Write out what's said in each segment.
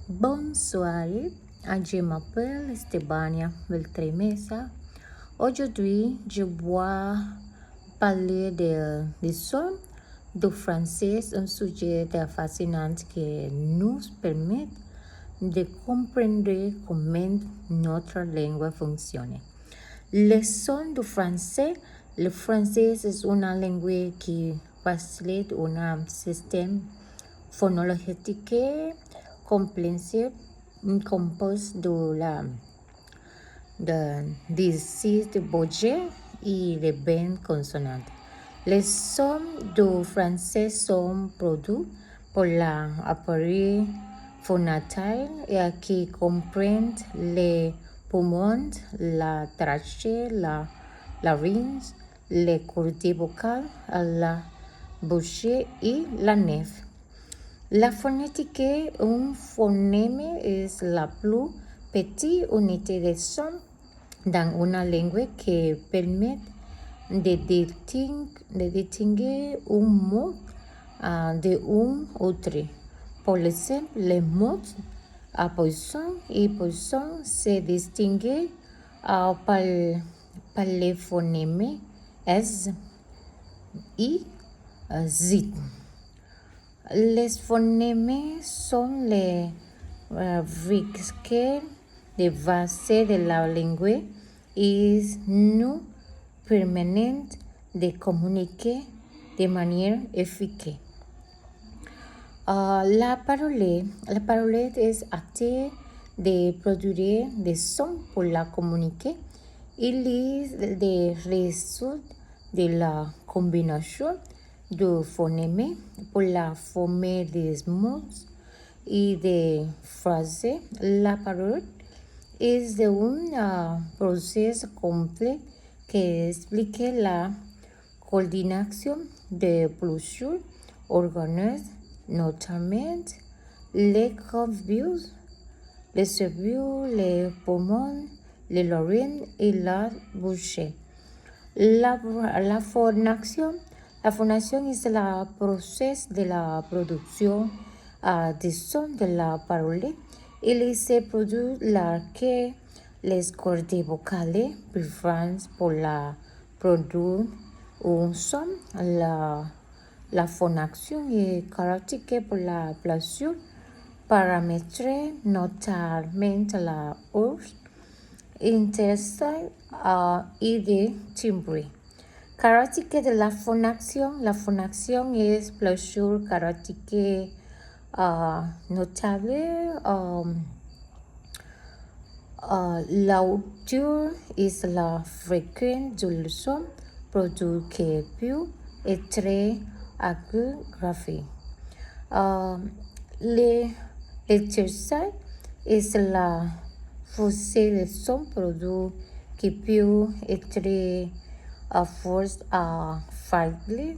Bonsoir, je m'appelle Estebania Beltremesa. Aujourd'hui, je vais parler de son du français, un sujet fascinant qui nous permet de comprendre comment notre langue fonctionne. Le son du français, le français est une langue qui facilite un système phonologique complexe composé de 6 budgets et de 20 consonantes. Les sons du français sont produits par l'appareil phonatal qui comprend les poumons, la trachée, la larynx, les cordes vocales, la bouche et la nef. La phonétique, un phonème est la plus petite unité de son dans une langue qui permet de distinguer un mot d'un autre. Par exemple, les mots poisson et poisson se distinguent par les phonèmes S et Z. Les phonèmes sont les briques de base de la langue et nous permettent de communiquer de manière efficace. La parole est acte de produire des sons pour la communiquer. Il est le résultat de la combinaison de phonèmes pour la former des mots et des phrases. La parole est un processus complexe qui explique la coordination de plusieurs organes, notamment les cerveaux, les poumons, les larynx et la bouche. La phonation est le processus de la production des sons de la parole. Il se produit lorsque les cordes vocales préfèrent pour la produire un son. La phonation est caractéristique pour la plusieurs paramètres, notamment la hausse, intensité et de timbre. Caractéristiques de la phonation est plusieurs caractéristiques notables. La hauteur est la fréquence du son produit qui peut être aigu grave. L'intensité est la force du son produit qui peut être force faible.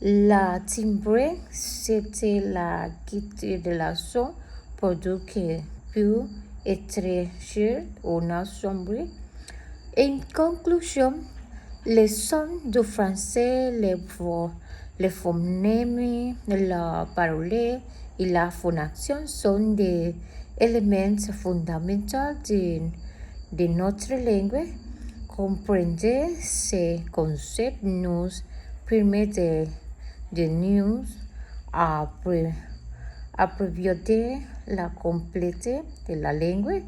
La timbre, c'est la qualité de la son produit qui peut être cher ou non sombre. En conclusion, les sons du français, les phonèmes, la parole et la phonation sont des éléments fondamentaux de notre langue. Comprendre ces concepts nous permet de nous approprier la complexité de la langue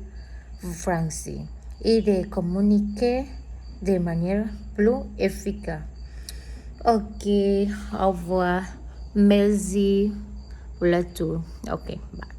française et de communiquer de manière plus efficace. Ok, au revoir. Merci pour la tour. Ok, bye.